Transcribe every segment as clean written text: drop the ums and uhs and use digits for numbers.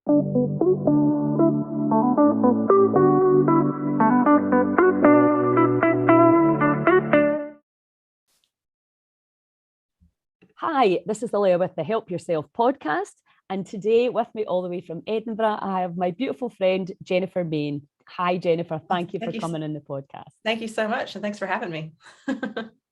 Hi, this is Leah with the Help Yourself podcast. And today, with me all the way from Edinburgh, I have my beautiful friend, Jennifer Main. Hi, Jennifer. Thank you for coming on the podcast. Thank you so much. And thanks for having me.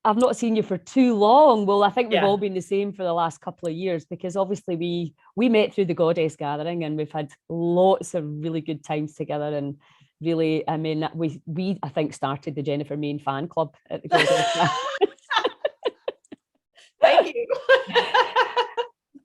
I've not seen you for too long. Well, I think we've Yeah. all been the same for the last couple of years, because obviously we met through the Goddess Gathering and we've had lots of really good times together. And really, I mean, we I think started the Jennifer Main fan club at the Goddess Gathering. Thank you.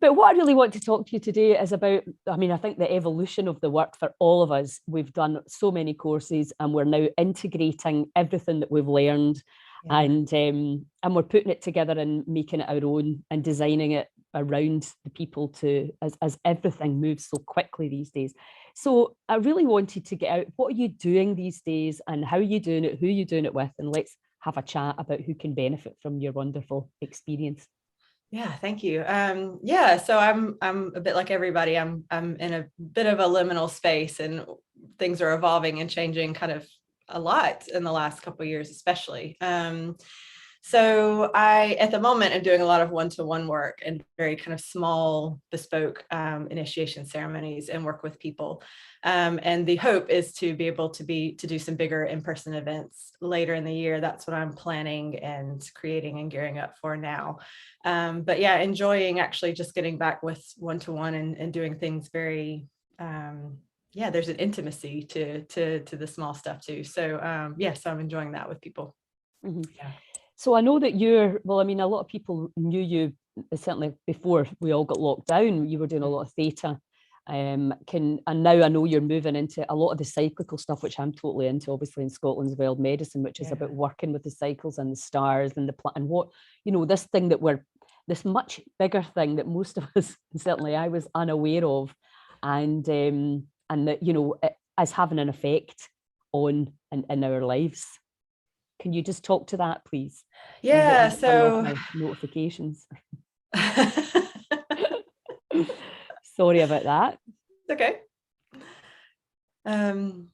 But what I really want to talk to you today is about, I mean, I think the evolution of the work for all of us. We've done so many courses and we're now integrating everything that we've learned, and we're putting it together and making it our own and designing it around the people to, as everything moves so quickly these days. So I really wanted to get out, what are you doing these days and how are you doing it, who are you doing it with, and let's have a chat about who can benefit from your wonderful experience. Yeah, thank you. Yeah, so I'm a bit like everybody. I'm in a bit of a liminal space, and things are evolving and changing kind of a lot in the last couple of years, especially. So I, at the moment, am doing a lot of one-to-one work and very kind of small, bespoke initiation ceremonies and work with people. And the hope is to be able to do some bigger in-person events later in the year. That's what I'm planning and creating and gearing up for now. But yeah, enjoying actually just getting back with one-to-one and doing things very, yeah, there's an intimacy to the small stuff too. So yeah, so I'm enjoying that with people. Mm-hmm. Yeah. So I know that well, I mean, a lot of people knew you certainly before we all got locked down. You were doing a lot of theta. And now I know you're moving into a lot of the cyclical stuff, which I'm totally into, obviously in Scotland's Wild Medicine, which is about working with the cycles and the stars and and what, you know, this thing that this much bigger thing that most of us, certainly I was unaware of, and that, you know, it is having an effect on in our lives. Can you just talk to that, please? Yeah, so my notifications. Sorry about that. Okay.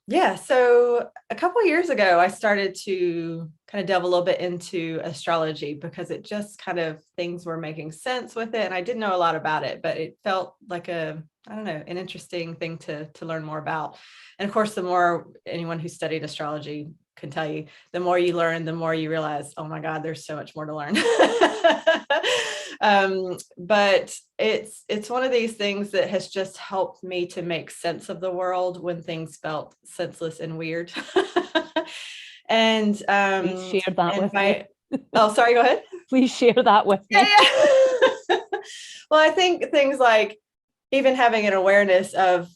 Yeah, so a couple of years ago, I started to kind of delve a little bit into astrology because it just kind of, things were making sense with it. And I didn't know a lot about it, but it felt like I don't know, an interesting thing to learn more about. And of course, the more anyone who studied astrology can tell you, the more you learn, the more you realize, oh my God, there's so much more to learn. But it's one of these things that has just helped me to make sense of the world when things felt senseless and weird. And please share that with me. Oh, sorry, go ahead. Please share that with me. Yeah. Well, I think things like even having an awareness of,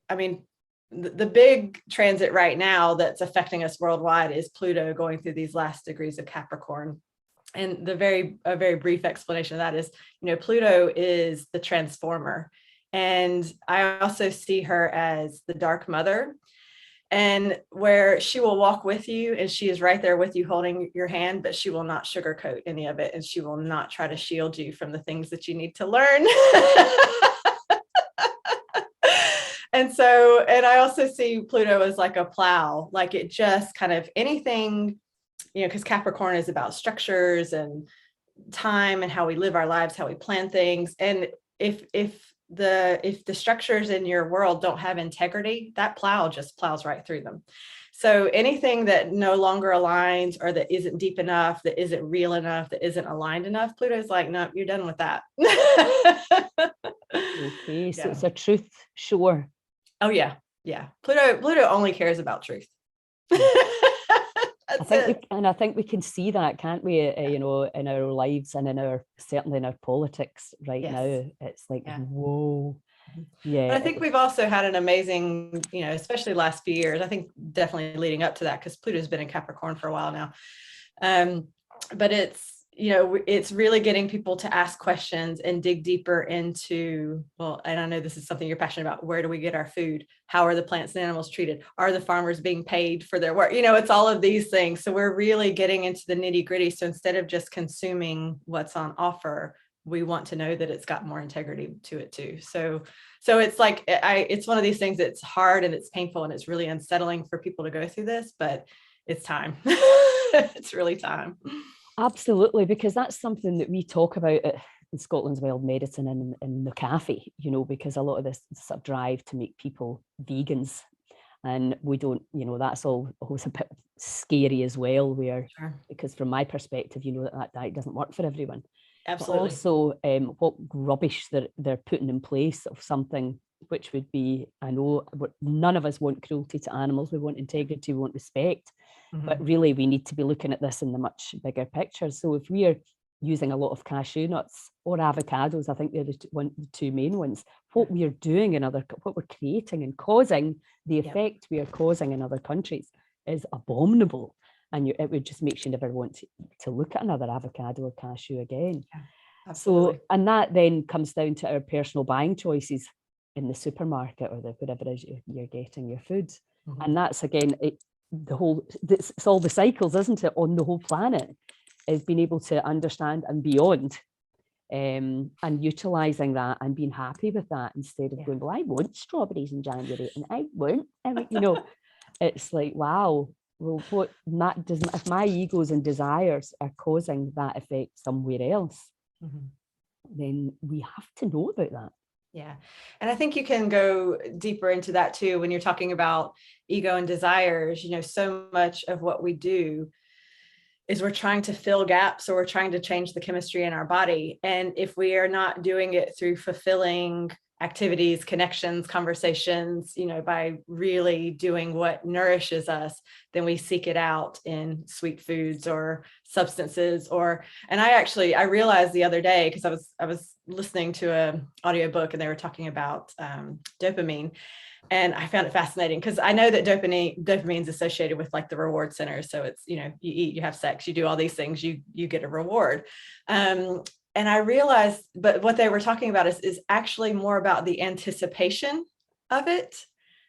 I mean, the big transit right now that's affecting us worldwide is Pluto going through these last degrees of Capricorn. And a very brief explanation of that is, you know, Pluto is the transformer. And I also see her as the dark mother, and where she will walk with you and she is right there with you holding your hand, but she will not sugarcoat any of it. And she will not try to shield you from the things that you need to learn. And I also see Pluto as like a plow, like it just kind of anything, you know, because Capricorn is about structures and time and how we live our lives, how we plan things. And if the structures in your world don't have integrity, that plow just plows right through them. So anything that no longer aligns or that isn't deep enough, that isn't real enough, that isn't aligned enough, Pluto's like, no, you're done with that. Okay, so it's a truth, sure. Oh yeah, yeah. Pluto only cares about truth. I think we can see that, can't we? You know, in our lives and certainly in our politics right now. It's like, whoa. Yeah. But I think we've also had an amazing, you know, especially the last few years, I think definitely leading up to that, because Pluto's been in Capricorn for a while now. But it's, you know, it's really getting people to ask questions and dig deeper into, well, and I know this is something you're passionate about. Where do we get our food? How are the plants and animals treated? Are the farmers being paid for their work? You know, it's all of these things. So we're really getting into the nitty gritty. So instead of just consuming what's on offer, we want to know that it's got more integrity to it too. So it's like, it's one of these things that's hard and it's painful and it's really unsettling for people to go through this, but it's time. It's really time. Absolutely, because that's something that we talk about in Scotland's Wild Medicine in the cafe, you know, because a lot of this sort of drive to make people vegans. And we don't, you know, that's always a bit scary as well, where, because from my perspective, you know, that diet doesn't work for everyone. Absolutely. But also what rubbish they're putting in place of something which would be, I know none of us want cruelty to animals, we want integrity, we want respect, but really we need to be looking at this in the much bigger picture. So if we are using a lot of cashew nuts or avocados, I think they're the two main ones, what we are doing what we're creating and causing, the effect we are causing in other countries is abominable. And it would just make you never want to look at another avocado or cashew again. Yeah, absolutely. So, and that then comes down to our personal buying choices in the supermarket or wherever it is you're getting your food. And that's, again, it's all the cycles, isn't it, on the whole planet, is being able to understand and beyond, and utilizing that and being happy with that, instead of going, well, I want strawberries in January and I won't, you know, it's like, wow, well, what that doesn't, if my egos and desires are causing that effect somewhere else, then we have to know about that. Yeah. And I think you can go deeper into that too, when you're talking about ego and desires. You know, so much of what we do is we're trying to fill gaps, or we're trying to change the chemistry in our body. And if we are not doing it through fulfilling activities, connections, conversations, you know, by really doing what nourishes us, then we seek it out in sweet foods or substances. And I realized the other day, because I was listening to an audiobook and they were talking about dopamine. And I found it fascinating, because I know that dopamine is associated with like the reward centers. So it's, you know, you eat, you have sex, you do all these things, you get a reward. And I realized, but what they were talking about is actually more about the anticipation of it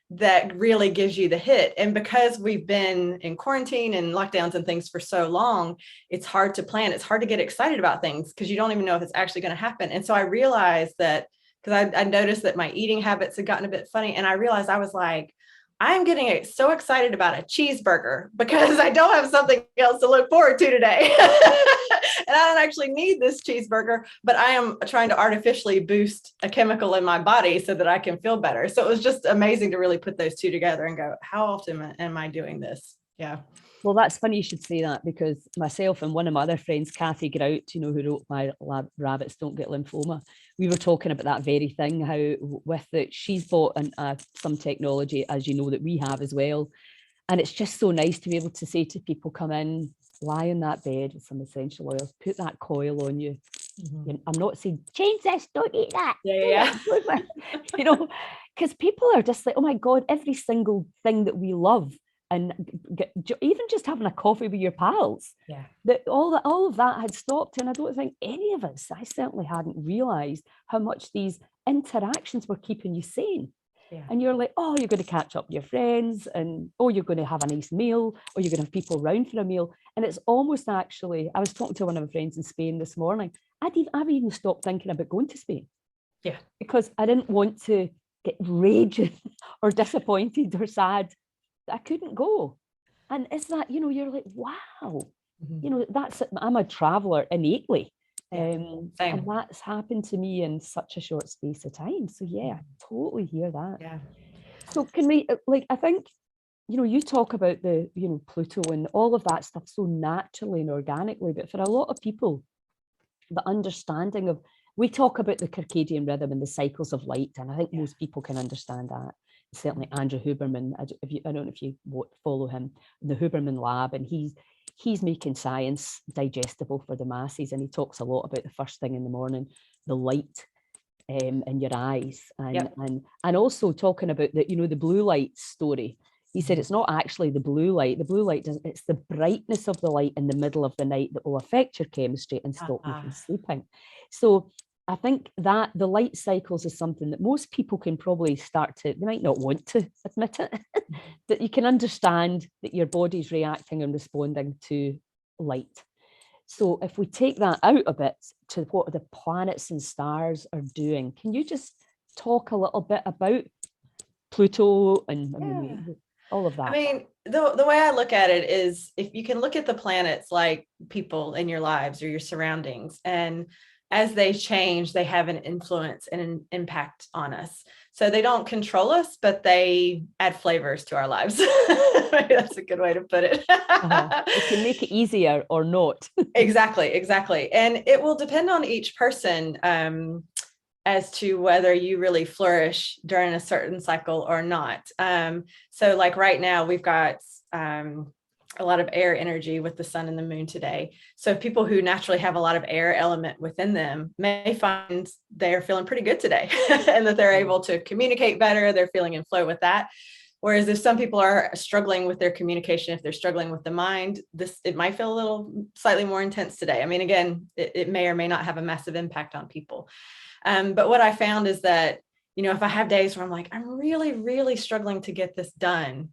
that really gives you the hit. And because we've been in quarantine and lockdowns and things for so long, it's hard to plan. It's hard to get excited about things because you don't even know if it's actually going to happen. And so I realized that, because I noticed that my eating habits had gotten a bit funny. And I realized I was like, I'm getting so excited about a cheeseburger because I don't have something else to look forward to today. And I don't actually need this cheeseburger, but I am trying to artificially boost a chemical in my body so that I can feel better. So it was just amazing to really put those two together and go, how often am I doing this? Yeah. Well, that's funny you should say that, because myself and one of my other friends, Kathy Grout, you know, who wrote My Rabbits Don't Get Lymphoma, we were talking about that very thing, how with it, she's bought some technology, as you know, that we have as well. And it's just so nice to be able to say to people, come in, lie in that bed with some essential oils, put that coil on you. I'm not saying, change this, don't eat that. Yeah. You know, because people are just like, oh my God, every single thing that we love, and even just having a coffee with your pals, that all of that had stopped. And I don't think any of us, I certainly hadn't realized how much these interactions were keeping you sane. And you're like, oh, you're going to catch up with your friends, and oh, you're going to have a nice meal, or you're going to have people around for a meal. And it's almost, actually, I was talking to one of my friends in Spain this morning. I've even stopped thinking about going to Spain. Yeah. Because I didn't want to get raging or disappointed or sad that I couldn't go. And it's that, you know, you're like, wow, you know, I'm a traveler innately. And that's happened to me in such a short space of time. So yeah, I totally hear that. Yeah. So can we, like, I think, you know, you talk about the, you know, Pluto and all of that stuff so naturally and organically, but for a lot of people, the understanding of, we talk about the circadian rhythm and the cycles of light, and I think most people can understand that. Certainly Andrew Huberman, I don't know if you follow him, the Huberman Lab, and he's making science digestible for the masses, and he talks a lot about the first thing in the morning, the light in your eyes, and also talking about the, you know, the blue light story. He said it's not actually the blue light. The blue light it's the brightness of the light in the middle of the night that will affect your chemistry and stop you from sleeping. So I think that the light cycles is something that most people can probably they might not want to admit it, that you can understand that your body's reacting and responding to light. So if we take that out a bit to what the planets and stars are doing, can you just talk a little bit about Pluto and I mean, all of that? I mean, the way I look at it is if you can look at the planets like people in your lives or your surroundings, and as they change, they have an influence and an impact on us. So they don't control us, but they add flavors to our lives. That's a good way to put it. It can make it easier or not. Exactly. And it will depend on each person as to whether you really flourish during a certain cycle or not. So like right now, we've got a lot of air energy with the sun and the moon today. So people who naturally have a lot of air element within them may find they're feeling pretty good today and that they're able to communicate better. They're feeling in flow with that. Whereas if some people are struggling with their communication, if they're struggling with the mind, it might feel a little slightly more intense today. I mean, again, it may or may not have a massive impact on people. But what I found is that, you know, if I have days where I'm like, I'm really, really struggling to get this done,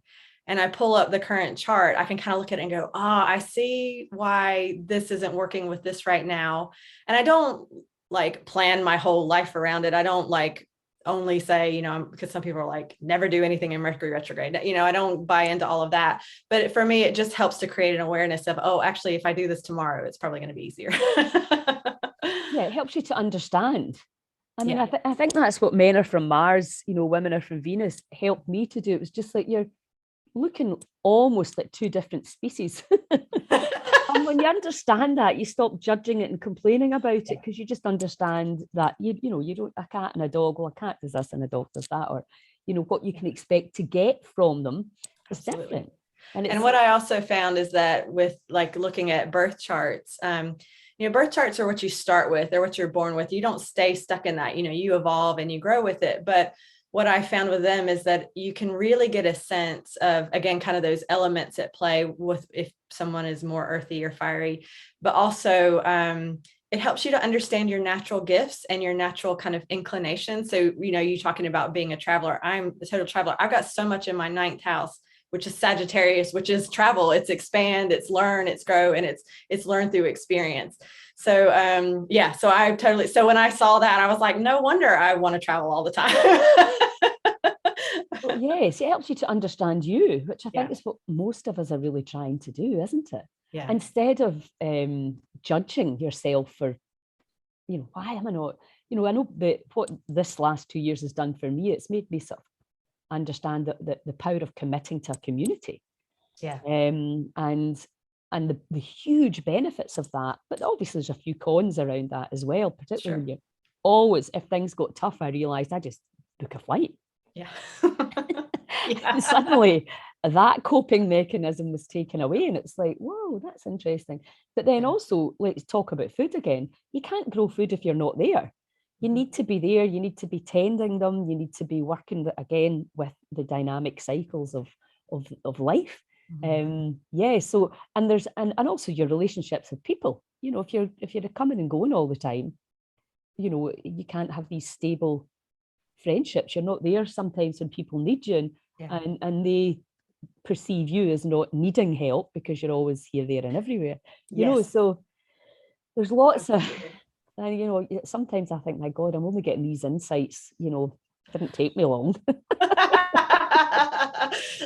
and I pull up the current chart, I can kind of look at it and go, I see why this isn't working with this right now. And I don't like plan my whole life around it. I don't like only say, you know, because some people are like, never do anything in Mercury retrograde. You know, I don't buy into all of that. But for me, it just helps to create an awareness of, actually, if I do this tomorrow, it's probably going to be easier. Yeah, it helps you to understand. I mean, I think that's what men are from Mars, you know, women are from Venus helped me to do. It was just like you're looking almost like two different species. And when you understand that, you stop judging it and complaining about it because you just understand that, you know, you don't, a cat and a dog, well, a cat does this and a dog does that, or, you know, what you can expect to get from them is different. And what I also found is that with like looking at birth charts, you know, birth charts are what you start with, they're what you're born with. You don't stay stuck in that, you know, you evolve and you grow with it. But what I found with them is that you can really get a sense of, again, kind of those elements at play with if someone is more earthy or fiery, but also it helps you to understand your natural gifts and your natural kind of inclination. So, you know, you talking about being a traveler, I'm a total traveler. I've got so much in my 9th house, which is Sagittarius, which is travel. It's expand, it's learn, it's grow, and it's learn through experience. So so when I saw that, I was like, no wonder I want to travel all the time. Well, yes, it helps you to understand you, which I think is what most of us are really trying to do, isn't it? Yeah. Instead of judging yourself for, you know, why am I not, you know, I know that what this last 2 years has done for me, it's made me sort of understand the power of committing to a community. Yeah. And the huge benefits of that, but obviously there's a few cons around that as well, particularly when you're always, if things got tough, I realized I just book a flight. Yeah. And suddenly that coping mechanism was taken away, and it's like, whoa, that's interesting. But then also, let's talk about food again. You can't grow food if you're not there. You need to be there, you need to be tending them, you need to be working again with the dynamic cycles of life. So and there's and also your relationships with people. You know, if you're coming and going all the time, you know, you can't have these stable friendships. You're not there sometimes when people need you, and they perceive you as not needing help because you're always here, there, and everywhere. You know, so there's lots of. And, you know, sometimes I think, my God, I'm only getting these insights, you know, it didn't take me long.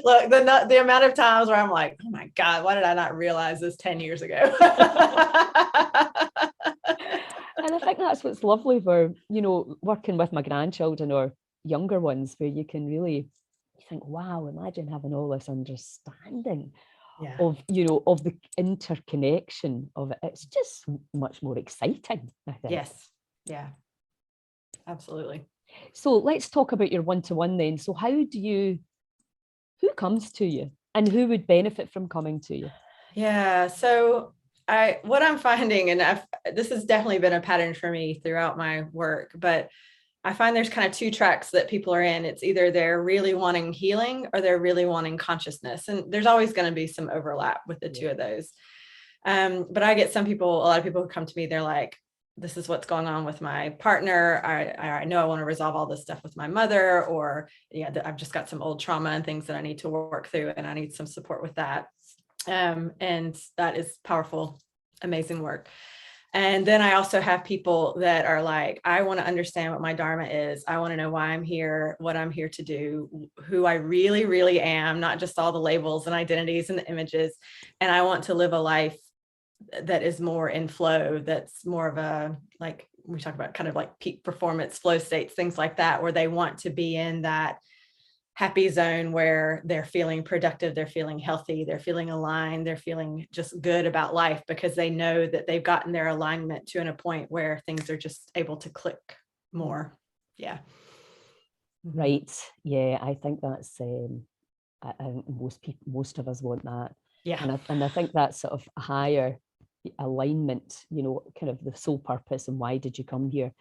Look, the amount of times where I'm like, oh my God, why did I not realize this 10 years ago? And I think that's what's lovely for, you know, working with my grandchildren or younger ones, where you can really think, wow, imagine having all this understanding of, you know, of the interconnection of it. It's just much more exciting, I think. Yes. Yeah, absolutely. So let's talk about your one-to-one then. So who comes to you and who would benefit from coming to you? Yeah. So what I'm finding, and this has definitely been a pattern for me throughout my work, but I find there's kind of two tracks that people are in. It's either they're really wanting healing or they're really wanting consciousness. And there's always going to be some overlap with the two of those. But I get a lot of people who come to me, they're like, this is what's going on with my partner. I know I want to resolve all this stuff with my mother, or I've just got some old trauma and things that I need to work through, and I need some support with that. And that is powerful amazing work. And then I also have people that are like, I want to understand what my dharma is. I want to know why I'm here, what I'm here to do, who I really, really am, not just all the labels and identities and the images. And I want to live a life that is more in flow, that's more of a, like we talk about kind of like peak performance flow states, things like that, where they want to be in that happy zone where they're feeling productive, they're feeling healthy, they're feeling aligned, they're feeling just good about life because they know that they've gotten their alignment to a point where things are just able to click more. Yeah. Right. Yeah, I think that's I think most of us want that. Yeah. And I think that sort of higher alignment, you know, kind of the sole purpose and why did you come here?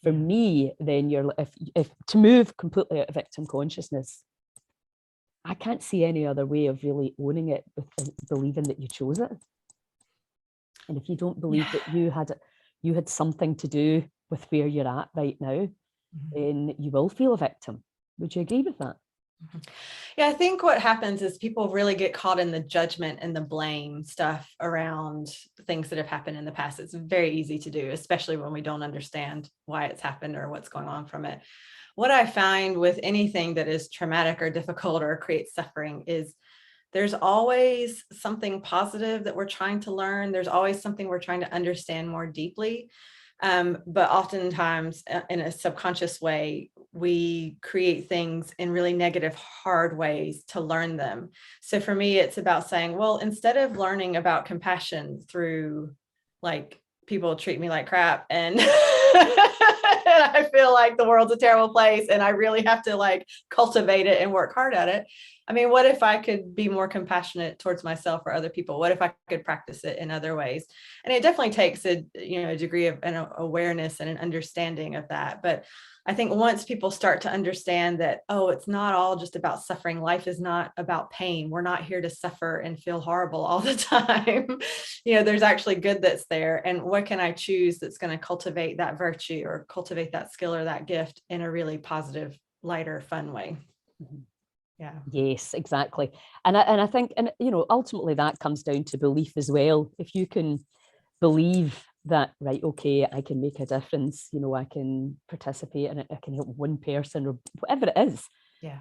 For me, then you're if to move completely out of victim consciousness, I can't see any other way of really owning it with believing that you chose it. And if you don't believe that you had something to do with where you're at right now, then you will feel a victim. Would you agree with that? Yeah, I think what happens is people really get caught in the judgment and the blame stuff around things that have happened in the past. It's very easy to do, especially when we don't understand why it's happened or what's going on from it. What I find with anything that is traumatic or difficult or creates suffering is there's always something positive that we're trying to learn. There's always something we're trying to understand more deeply. But oftentimes in a subconscious way, we create things in really negative, hard ways to learn them. So for me, it's about saying, well, instead of learning about compassion through like people treat me like crap and, and I feel like the world's a terrible place and I really have to like cultivate it and work hard at it. I mean, what if I could be more compassionate towards myself or other people? What if I could practice it in other ways? And it definitely takes a degree of an awareness and an understanding of that. But I think once people start to understand that, oh, it's not all just about suffering. Life is not about pain. We're not here to suffer and feel horrible all the time. There's actually good that's there. And what can I choose that's going to cultivate that virtue or cultivate that skill or that gift in a really positive, lighter, fun way? Mm-hmm. Yeah. Yes, exactly. And I think, and ultimately that comes down to belief as well. If you can believe that, right, okay, I can make a difference, I can participate in it, I can help one person or whatever it is,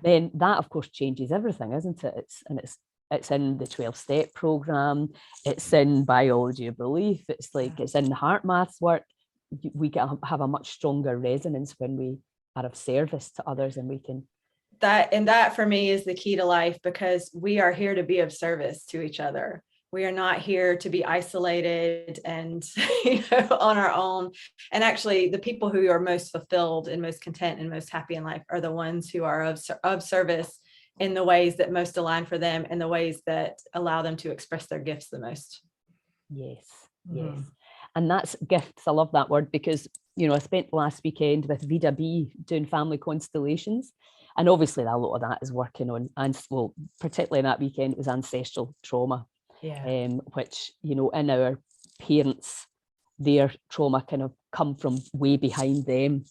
then that of course changes everything, isn't it? It's in the 12-step program, it's in biology of belief, it's like it's in the heart maths work. We have a much stronger resonance when we are of service to others, and we can that for me is the key to life, because we are here to be of service to each other. We are not here to be isolated and on our own. And actually, the people who are most fulfilled and most content and most happy in life are the ones who are of service in the ways that most align for them and the ways that allow them to express their gifts the most. Yes, yes. And that's gifts. I love that word because, I spent last weekend with Vida B doing family constellations. And obviously a lot of that is working on, and well, particularly that weekend, it was ancestral trauma, which, in our parents, their trauma kind of come from way behind them.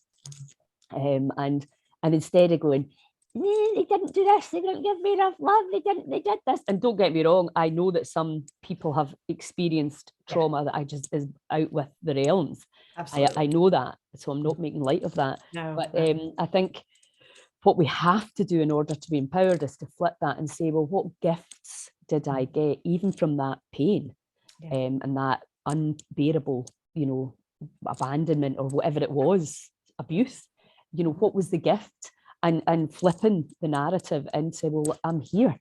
And instead of going, they didn't do this, they didn't give me enough love, they did this. And don't get me wrong, I know that some people have experienced trauma that I just is out with the realms. Absolutely. I know that, so I'm not making light of that. But I think what we have to do in order to be empowered is to flip that and say, well, what gifts did I get even from that pain and that unbearable, abandonment or whatever it was, abuse, what was the gift? And flipping the narrative into, well, I'm here.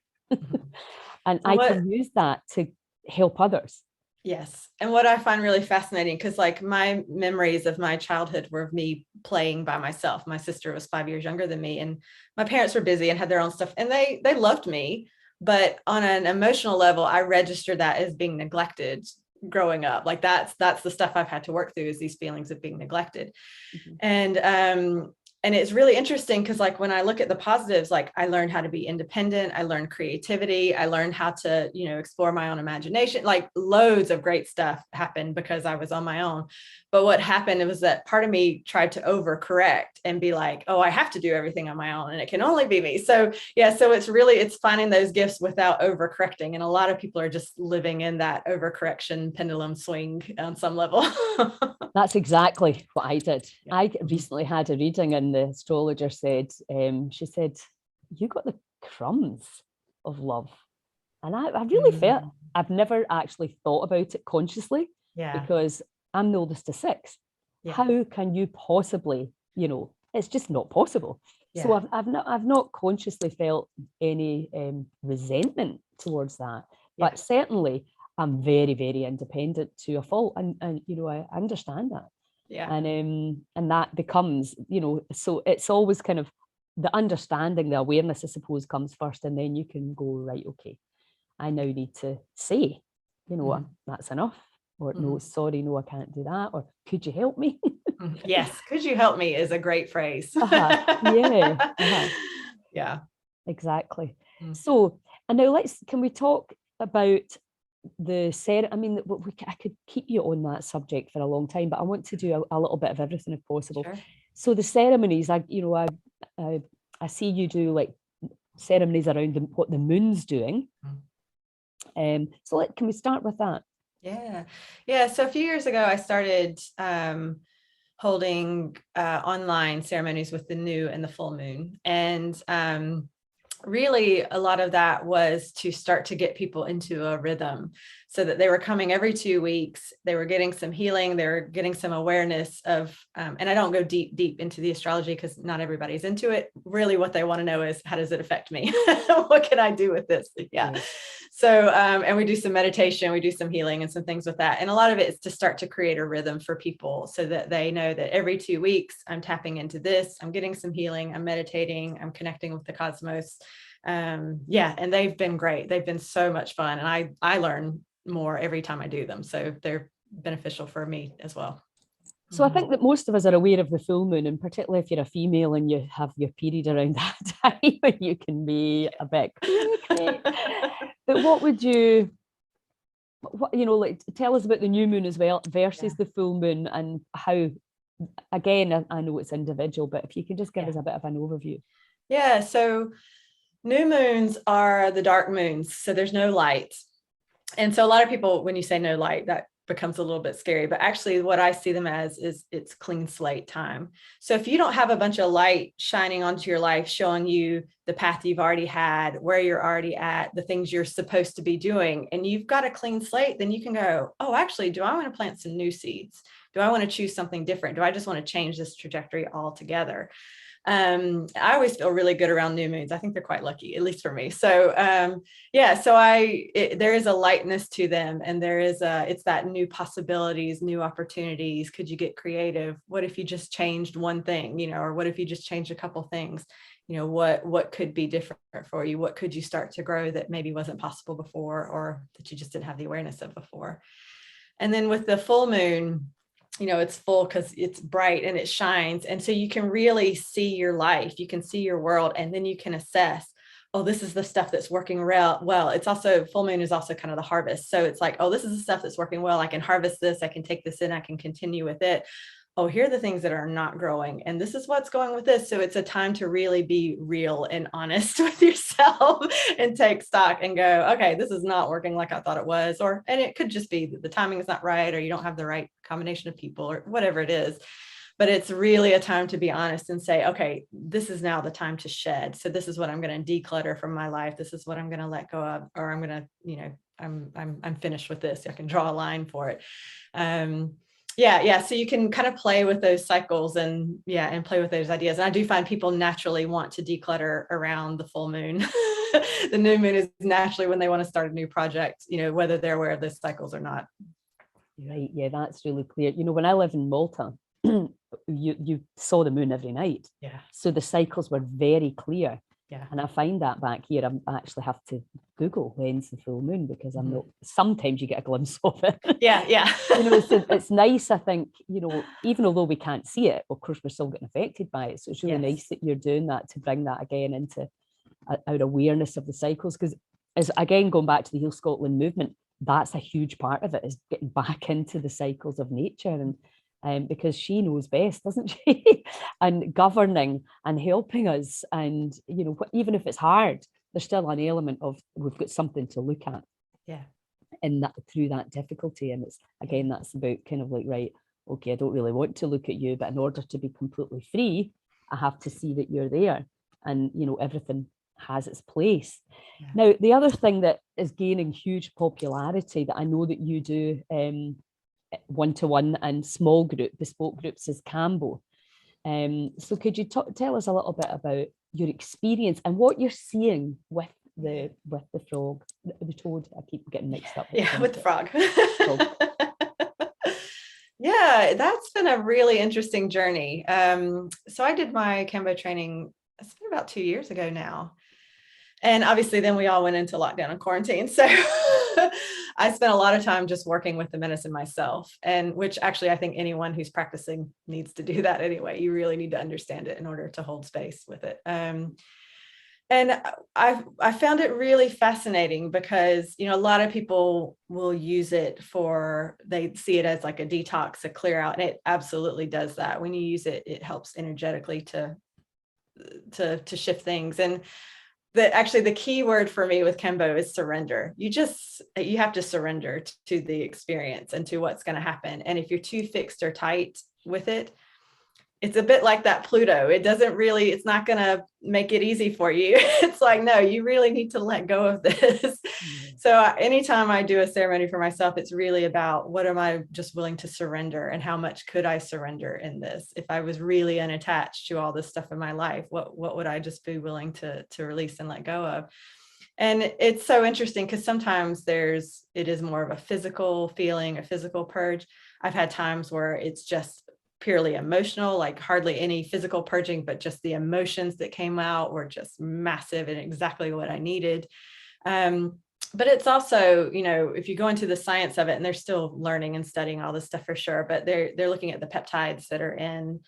And I can use that to help others. Yes. And what I find really fascinating, because like my memories of my childhood were of me playing by myself. My sister was 5 years younger than me, and my parents were busy and had their own stuff, and they loved me. But on an emotional level, I registered that as being neglected growing up. Like that's the stuff I've had to work through, is these feelings of being neglected. And and it's really interesting because like when I look at the positives, like I learned how to be independent, I learned creativity, I learned how to, you know, explore my own imagination, like loads of great stuff happened because I was on my own. But what happened was that part of me tried to overcorrect and be like, oh, I have to do everything on my own and it can only be me. So yeah, so it's finding those gifts without overcorrecting. And a lot of people are just living in that overcorrection pendulum swing on some level. That's exactly what I did. Yeah. I recently had a reading and the astrologer said, she said, you got the crumbs of love. And I really felt, I've never actually thought about it consciously, because I'm the oldest of 6. Yeah. How can you possibly, you know, it's just not possible. Yeah. So I've not consciously felt any resentment towards that, but certainly I'm very, very independent to a fault, and you know, I understand that. Yeah. And that becomes, you know, so it's always kind of the understanding, the awareness, I suppose, comes first, and then you can go, right, okay, I now need to say, you know, that's enough, or no, sorry, no, I can't do that, or could you help me? Yes, could you help me is a great phrase. Yeah. Yeah, exactly. So, and now can we talk about the ceremony? I mean, I could keep you on that subject for a long time, but I want to do a little bit of everything if possible. Sure. So the ceremonies, I see you do like ceremonies around what the moon's doing. So can we start with that? Yeah. So a few years ago, I started holding online ceremonies with the new and the full moon. And really a lot of that was to start to get people into a rhythm so that they were coming every 2 weeks, they were getting some healing, they were getting some awareness of, and I don't go deep into the astrology because not everybody's into it. Really what they want to know is, how does it affect me? What can I do with this? Yeah. So, and we do some meditation, we do some healing and some things with that. And a lot of it is to start to create a rhythm for people so that they know that every 2 weeks I'm tapping into this, I'm getting some healing, I'm meditating, I'm connecting with the cosmos. And they've been great. They've been so much fun. And I learn more every time I do them. So they're beneficial for me as well. So I think that most of us are aware of the full moon, and particularly if you're a female and you have your period around that time, you can be a bit crazy. But what would you, like, tell us about the new moon as well versus the full moon, and how, again, I know it's individual, but if you can just give us a bit of an overview. Yeah, so new moons are the dark moons, so there's no light. And so a lot of people, when you say no light, that becomes a little bit scary, but actually what I see them as is it's clean slate time. So if you don't have a bunch of light shining onto your life, showing you the path you've already had, where you're already at, the things you're supposed to be doing, and you've got a clean slate, then you can go, oh, actually, do I want to plant some new seeds? Do I want to choose something different? Do I just want to change this trajectory altogether? I always feel really good around new moons. I think they're quite lucky, at least for me. So there is a lightness to them, and it's that new possibilities, new opportunities. Could you get creative? What if you just changed one thing, or what if you just changed a couple things? What could be different for you? What could you start to grow that maybe wasn't possible before, or that you just didn't have the awareness of before? And then with the full moon, it's full because it's bright and it shines. And so you can really see your life, you can see your world, and then you can assess, oh, this is the stuff that's working well. It's also, full moon is also kind of the harvest. So it's like, oh, this is the stuff that's working well. I can harvest this, I can take this in, I can continue with it. Oh, here are the things that are not growing, and this is what's going with this. So it's a time to really be real and honest with yourself and take stock and go, okay, this is not working like I thought it was, and it could just be that the timing is not right, or you don't have the right combination of people, or whatever it is. But it's really a time to be honest and say, okay, this is now the time to shed. So this is what I'm going to declutter from my life. This is what I'm going to let go of, or I'm going to, I'm finished with this. I can draw a line for it. So you can kind of play with those cycles and play with those ideas. And I do find people naturally want to declutter around the full moon. The new moon is naturally when they want to start a new project, whether they're aware of those cycles or not. Right. Yeah, that's really clear. When I lived in Malta, you saw the moon every night. Yeah. So the cycles were very clear. Yeah. And I find that back here, I actually have to Google when's the full moon, because I'm not, sometimes you get a glimpse of it. Yeah. So it's nice, I think, even although we can't see it, of course, we're still getting affected by it. So it's really nice that you're doing that to bring that again into our awareness of the cycles. Because as again, going back to the Heal Scotland movement, that's a huge part of it, is getting back into the cycles of nature. And because she knows best, doesn't she? And governing and helping us. And, even if it's hard, there's still an element of we've got something to look at. Yeah. In that, through that difficulty. And it's, again, that's about kind of like, right, okay, I don't really want to look at you, but in order to be completely free, I have to see that you're there. And, everything has its place. Yeah. Now, the other thing that is gaining huge popularity that I know that you do one-to-one and small group, bespoke groups, is Cambo. So could you tell us a little bit about your experience and what you're seeing with the frog, the toad? I keep getting mixed up. With the frog. Yeah, that's been a really interesting journey. So I did my Cambo training, it's been about 2 years ago now. And obviously then we all went into lockdown and quarantine. So I spent a lot of time just working with the medicine myself, and which actually I think anyone who's practicing needs to do that anyway. You really need to understand it in order to hold space with it. And I found it really fascinating because, a lot of people will use it they see it as like a detox, a clear out, and it absolutely does that. When you use it, it helps energetically to shift things. And actually the key word for me with Cambo is surrender. You have to surrender to the experience and to what's going to happen. And if you're too fixed or tight with it, it's a bit like that Pluto. It's not going to make it easy for you. It's like, no, you really need to let go of this. Mm-hmm. So anytime I do a ceremony for myself, it's really about what am I just willing to surrender, and how much could I surrender in this? If I was really unattached to all this stuff in my life, what would I just be willing to release and let go of? And it's so interesting because sometimes it is more of a physical feeling, a physical purge. I've had times where it's just purely emotional, like hardly any physical purging, but just the emotions that came out were just massive and exactly what I needed. But it's also, if you go into the science of it, and they're still learning and studying all this stuff for sure, but they're looking at the peptides that are in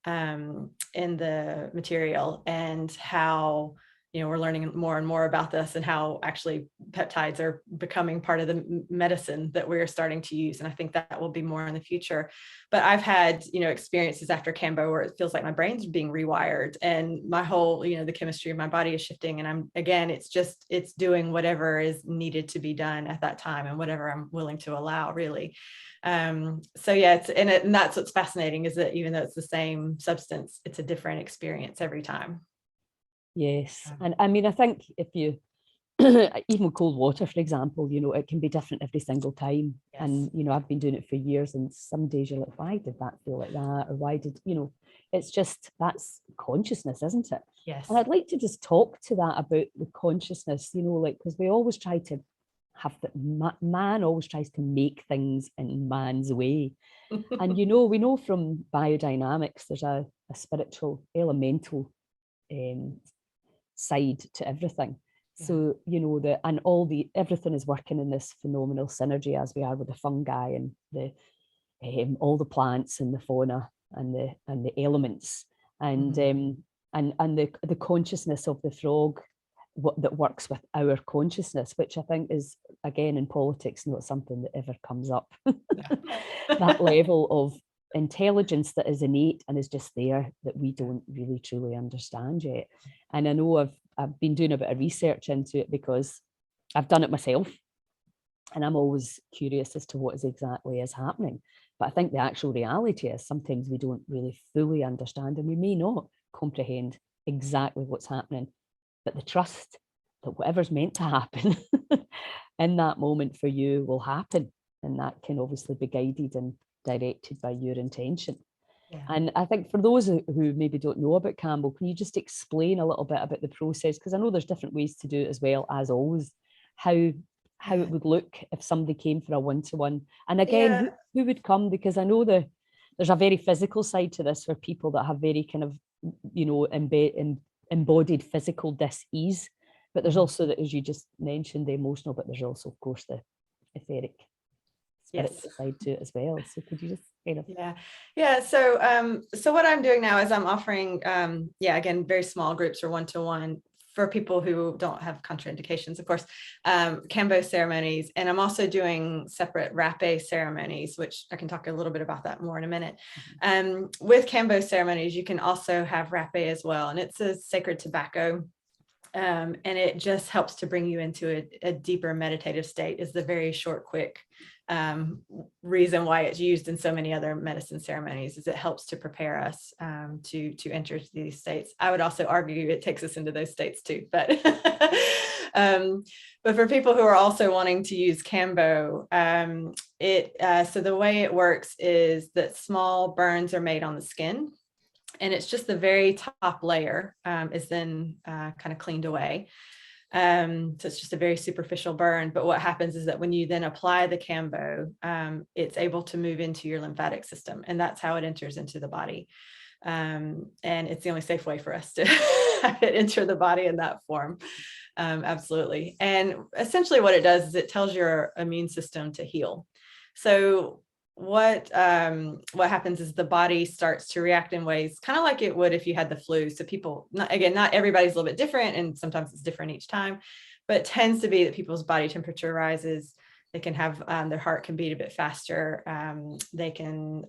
the material, and how we're learning more and more about this, and how actually peptides are becoming part of the medicine that we're starting to use. And I think that will be more in the future. But I've had, experiences after Cambo where it feels like my brain's being rewired, and my whole, the chemistry of my body is shifting. And it's doing whatever is needed to be done at that time, and whatever I'm willing to allow, really. So yeah, and that's what's fascinating, is that even though it's the same substance, it's a different experience every time. Yes. And I mean, I think if you, even with cold water, for example, it can be different every single time. Yes. And, I've been doing it for years, and some days you're like, why did that feel like that? Or why did, it's just, that's consciousness, isn't it? Yes. And I'd like to just talk to that about the consciousness, because we always try to have man always tries to make things in man's way. And, we know from biodynamics, there's a spiritual, elemental side to everything. Yeah. So everything is working in this phenomenal synergy, as we are with the fungi and the all the plants and the fauna and the elements, and and the consciousness of the frog that works with our consciousness, which I think is, again, in politics, not something that ever comes up. That level of intelligence that is innate and is just there, that we don't really truly understand yet. And I know I've been doing a bit of research into it, because I've done it myself, and I'm always curious as to what exactly is happening. But I think the actual reality is sometimes we don't really fully understand, and we may not comprehend exactly what's happening, but the trust that whatever's meant to happen in that moment for you will happen, and that can obviously be guided and directed by your intention. Yeah. And I think for those who maybe don't know about Cambo, can you just explain a little bit about the process? Because I know there's different ways to do it, as well, as always, how it would look if somebody came for a one-to-one. And again, who would come? Because I know there's a very physical side to this for people that have very kind of, embodied physical dis-ease, but there's also, as you just mentioned, the emotional, but there's also, of course, the etheric spiritual side to it as well. So could you just kind of... Yeah. So what I'm doing now is I'm offering, again, very small groups or one-to-one for people who don't have contraindications, of course, Kambo ceremonies. And I'm also doing separate Rapha ceremonies, which I can talk a little bit about that more in a minute. With Kambo ceremonies, you can also have Rapha as well. And it's a sacred tobacco. And it just helps to bring you into a deeper meditative state, is the very short, quick reason why it's used in so many other medicine ceremonies, is it helps to prepare us to enter these states. I would also argue it takes us into those states too, but for people who are also wanting to use Kambo, so the way it works is that small burns are made on the skin, and it's just the very top layer is then kind of cleaned away. So it's just a very superficial burn. But what happens is that when you then apply the Kambo, it's able to move into your lymphatic system, and that's how it enters into the body. And it's the only safe way for us to have it enter the body in that form. Absolutely. And essentially what it does is it tells your immune system to heal. So what happens is the body starts to react in ways kind of like it would if you had the flu. So people, not everybody's a little bit different, and sometimes it's different each time, but it tends to be that people's body temperature rises. They can have their heart can beat a bit faster. They can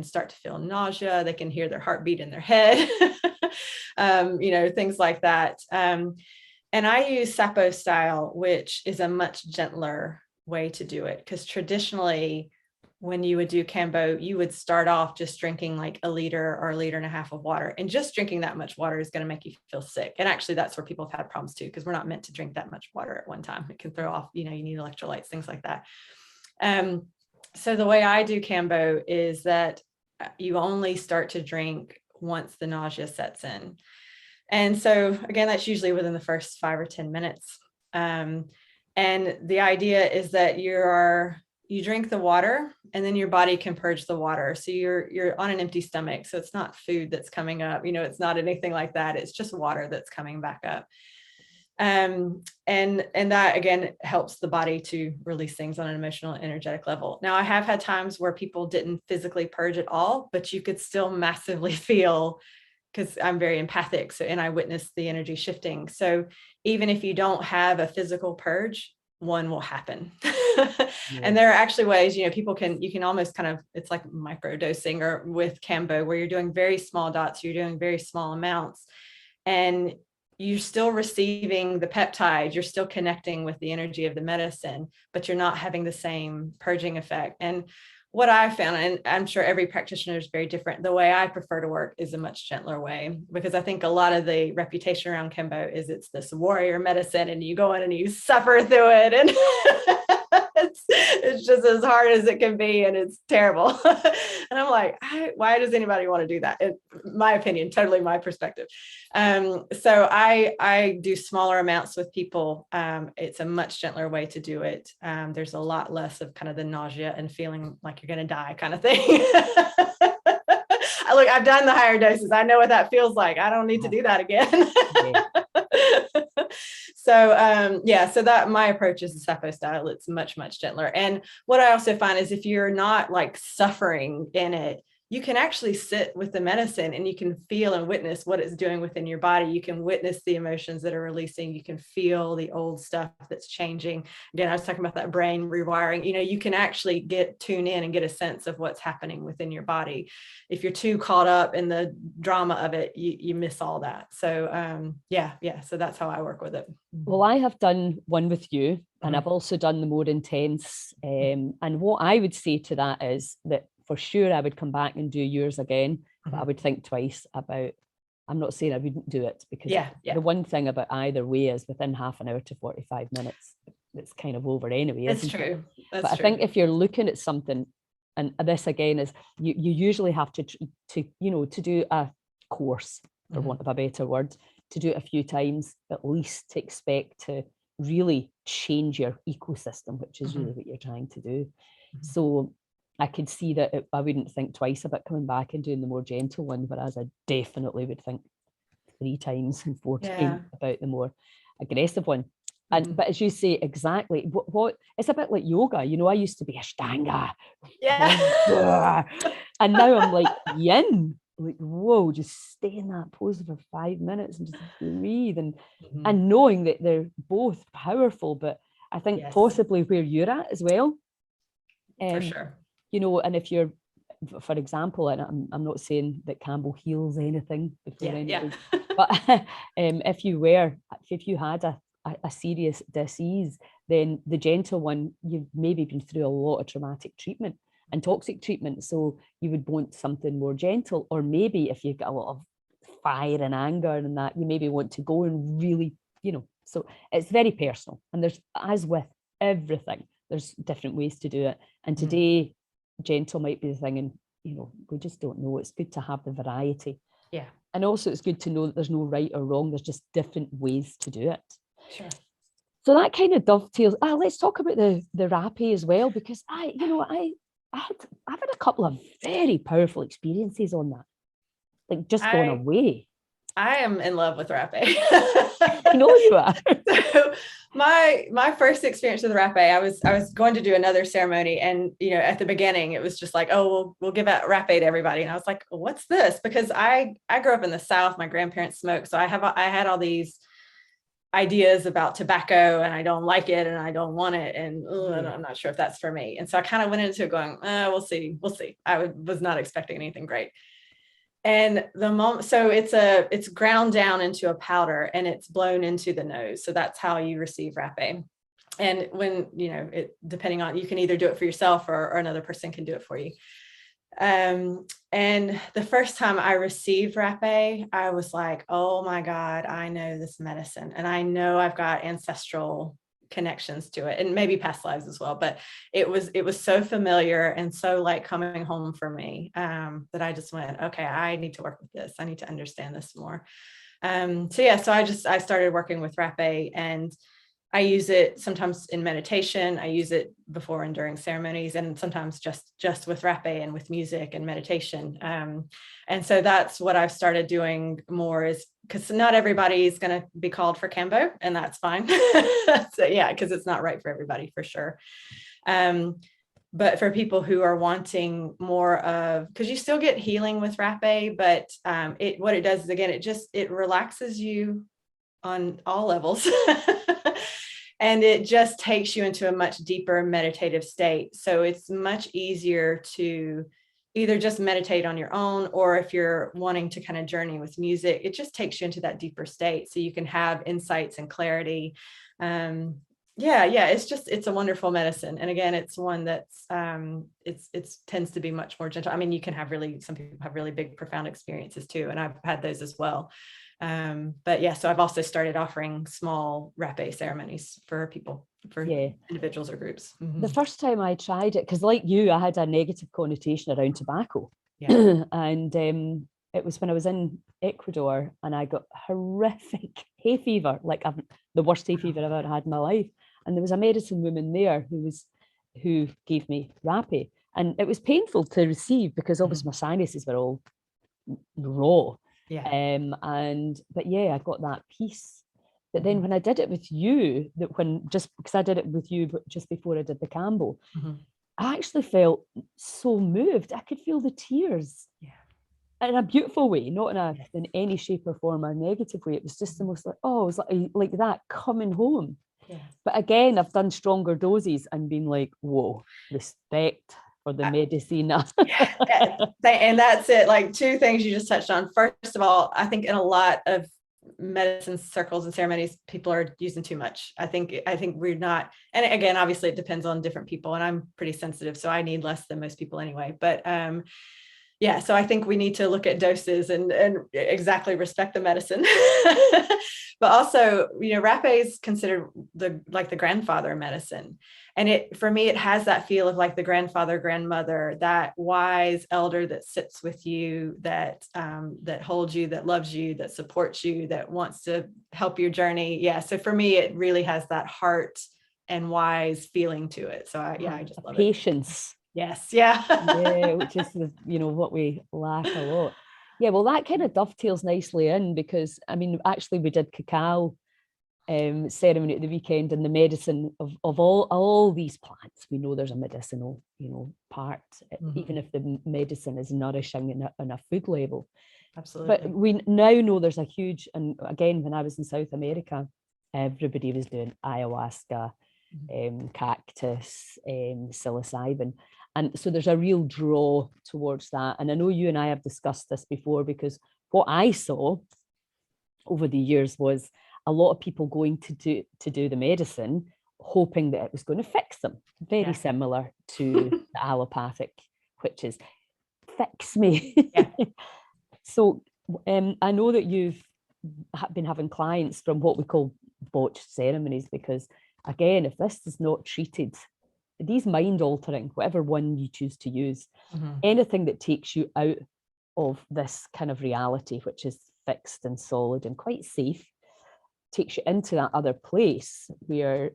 start to feel nausea. They can hear their heartbeat in their head. Things like that. And I use Sapo style, which is a much gentler way to do it, because traditionally when you would do Kambo, you would start off just drinking like a liter or a liter and a half of water, and just drinking that much water is going to make you feel sick. And actually that's where people have had problems too, because we're not meant to drink that much water at one time. It can throw off, you need electrolytes, things like that. So the way I do Kambo is that you only start to drink once the nausea sets in. And so again, that's usually within the first 5 or 10 minutes. And the idea is that you drink the water, and then your body can purge the water. So you're on an empty stomach. So it's not food that's coming up, it's not anything like that. It's just water that's coming back up. And that again helps the body to release things on an emotional and energetic level. Now, I have had times where people didn't physically purge at all, but you could still massively feel, because I'm very empathic. So, and I witness the energy shifting. So even if you don't have a physical purge, one will happen. And there are actually ways, you can almost kind of, it's like micro dosing or with Kambo, where you're doing very small dots, you're doing very small amounts, and you're still receiving the peptide, you're still connecting with the energy of the medicine, but you're not having the same purging effect. And what I found, and I'm sure every practitioner is very different, the way I prefer to work is a much gentler way, because I think a lot of the reputation around Kambo is it's this warrior medicine, and you go in and you suffer through it, and it's just as hard as it can be, and it's terrible. And I'm like, why does anybody want to do that? In my opinion, totally my perspective. So I do smaller amounts with people. It's a much gentler way to do it. There's a lot less of kind of the nausea and feeling like you're going to die kind of thing. Look, I've done the higher doses. I know what that feels like. I don't need to do that again. So that my approach is the Sapo style. It's much, much gentler. And what I also find is if you're not like suffering in it, you can actually sit with the medicine and you can feel and witness what it's doing within your body. You can witness the emotions that are releasing. You can feel the old stuff that's changing. Again, I was talking about that brain rewiring. You can actually tune in and get a sense of what's happening within your body. If you're too caught up in the drama of it, you miss all that. So so that's how I work with it. Well, I have done one with you, and I've also done the more intense. And what I would say to that is that for sure I would come back and do yours again, but I would think twice about, I'm not saying I wouldn't do it, because the one thing about either way is within half an hour to 45 minutes, it's kind of over anyway. That's true. But I think if you're looking at something, and this again is, you usually have to do a course, for want of a better word, to do it a few times, at least to expect to really change your ecosystem, which is really what you're trying to do. So I could see that I wouldn't think twice about coming back and doing the more gentle one, whereas I definitely would think 3 times and 4 Yeah. times about the more aggressive one. And but as you say, exactly what it's a bit like yoga. You know, I used to be Ashtanga. Yeah. And now I'm like yin. Like, whoa, just stay in that pose for 5 minutes and just breathe and knowing that they're both powerful, but I think possibly where you're at as well. For sure. You know, and if you're, for example, and I'm not saying that Campbell heals anything before anything, but if you had a serious disease, then the gentle one, you've maybe been through a lot of traumatic treatment and toxic treatment. So you would want something more gentle, or maybe if you've got a lot of fire and anger and that, you maybe want to go and really, you know, so it's very personal. And there's, as with everything, there's different ways to do it. And today, gentle might be the thing. And, you know, we just don't know. It's good to have the variety. Yeah. And also it's good to know that there's no right or wrong. There's just different ways to do it. Sure. So that kind of dovetails. Let's talk about the Rapha as well, because I've had a couple of very powerful experiences on that. Like just going away. I am in love with Rapha. I know you are. So my first experience with Rapha, I was going to do another ceremony, and you know, at the beginning it was just like, oh, we'll give out Rapha to everybody, and I was like, what's this? Because I grew up in the South, my grandparents smoked, so I had all these ideas about tobacco, and I don't like it, and I don't want it, and I'm not sure if that's for me. And so I kind of went into it going, we'll see. I was not expecting anything great. And the moment, so it's ground down into a powder and it's blown into the nose. So that's how you receive Rapha. And when, you know, depending on, you can either do it for yourself or another person can do it for you. And the first time I received Rapha, I was like, oh my God, I know this medicine. And I know I've got ancestral connections to it, and maybe past lives as well, but it was so familiar and so like coming home for me, that I just went, okay, I need to work with this. I need to understand this more. So I started working with Rapha, and I use it sometimes in meditation. I use it before and during ceremonies, and sometimes just with Rapha and with music and meditation. And so that's what I've started doing more, is because not everybody is going to be called for Cambo, and that's fine. So yeah, because it's not right for everybody, for sure. But for people who are wanting more of, because you still get healing with Rapha, but what it does is, again, it relaxes you on all levels. And it just takes you into a much deeper meditative state. So it's much easier to either just meditate on your own, or if you're wanting to kind of journey with music, it just takes you into that deeper state so you can have insights and clarity. It's a wonderful medicine. And again, it's one that's it tends to be much more gentle. I mean, you can have some people have really big, profound experiences too, and I've had those as well. But yeah, so I've also started offering small Rapha ceremonies for people, for individuals or groups. The first time I tried it, because like you, I had a negative connotation around tobacco. And it was when I was in Ecuador, and I got horrific hay fever, like the worst hay fever I've ever had in my life. And there was a medicine woman there who gave me Rapha, and it was painful to receive because obviously my sinuses were all raw. But I got that peace. But then when I did it with you, because I did it with you just before I did the Campbell, I actually felt so moved. I could feel the tears in a beautiful way, not in any shape or form or negative way. It was just the most it was like that coming home. But again, I've done stronger doses and been like, whoa, respect for the medicina. And that's it. Like, two things you just touched on. First of all, I think in a lot of medicine circles and ceremonies, people are using too much. I think we're not, and again, obviously it depends on different people, and I'm pretty sensitive, so I need less than most people anyway. But so I think we need to look at doses and exactly respect the medicine. But also, you know, Rapha is considered the grandfather medicine. And for me, it has that feel of like the grandfather, grandmother, that wise elder that sits with you, that holds you, that loves you, that supports you, that wants to help your journey. Yeah. So for me, it really has that heart and wise feeling to it. So I just love patience. Yes. Yeah. Yeah, which is what we lack a lot. Yeah, well, that kind of dovetails nicely in, because I mean, actually, we did cacao ceremony at the weekend, and the medicine of all these plants. We know there's a medicinal, part, even if the medicine is nourishing in a food level. Absolutely. But we now know there's a huge, and again, when I was in South America, everybody was doing ayahuasca, cactus, psilocybin. And so there's a real draw towards that. And I know you and I have discussed this before, because what I saw over the years was a lot of people going to do the medicine, hoping that it was going to fix them. Very similar to the allopathic, which is fix me. So I know that you've been having clients from what we call botched ceremonies, because again, if this is not treated, these mind altering, whatever one you choose to use, anything that takes you out of this kind of reality, which is fixed and solid and quite safe, takes you into that other place where,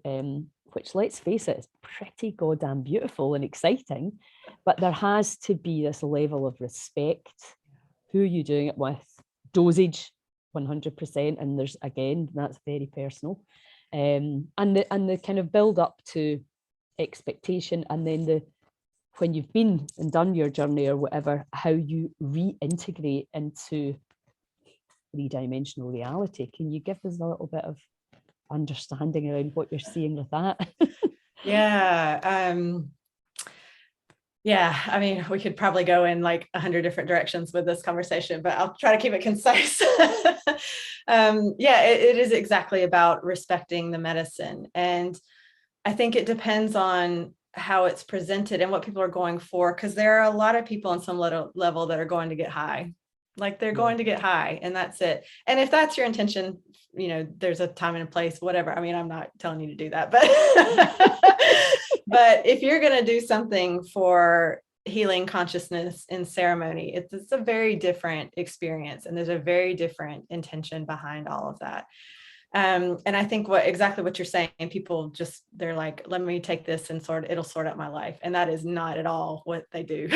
which, let's face it, is pretty goddamn beautiful and exciting, but there has to be this level of respect. Who are you doing it with? Dosage, 100%, and there's, again, that's very personal, and the kind of build up to expectation, and then when you've been and done your journey or whatever, how you reintegrate into three-dimensional reality. Can you give us a little bit of understanding around what you're seeing with that? Yeah, I mean, we could probably go in like 100 different directions with this conversation, but I'll try to keep it concise. It is exactly about respecting the medicine. And I think it depends on how it's presented and what people are going for, because there are a lot of people on some level that are going to get high. Like they're going to get high, and that's it. And if that's your intention, there's a time and a place, whatever. I mean, I'm not telling you to do that, but but if you're going to do something for healing consciousness in ceremony, it's a very different experience, and there's a very different intention behind all of that. And I think exactly what you're saying, people just, they're like, let me take this and it'll sort out my life. And that is not at all what they do.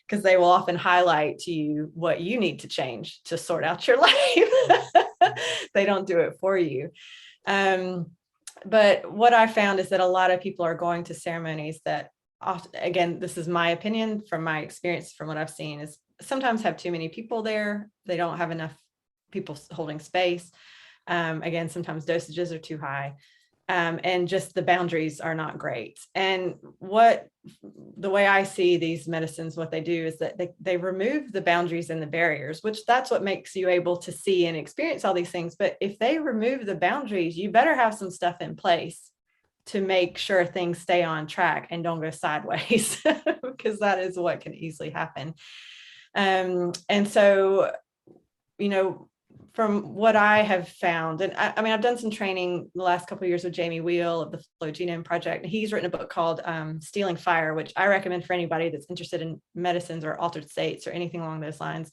Because they will often highlight to you what you need to change to sort out your life. They don't do it for you. But what I found is that a lot of people are going to ceremonies that often, again, this is my opinion from my experience, from what I've seen, is sometimes have too many people there. They don't have enough people holding space. Again, sometimes dosages are too high. And just the boundaries are not great. And the way I see these medicines, what they do is that they remove the boundaries and the barriers, which that's what makes you able to see and experience all these things. But if they remove the boundaries, you better have some stuff in place to make sure things stay on track and don't go sideways, because that is what can easily happen. And so, from what I have found, and I mean, I've done some training the last couple of years with Jamie Wheel of the Flow Genome Project, and he's written a book called Stealing Fire, which I recommend for anybody that's interested in medicines or altered states or anything along those lines.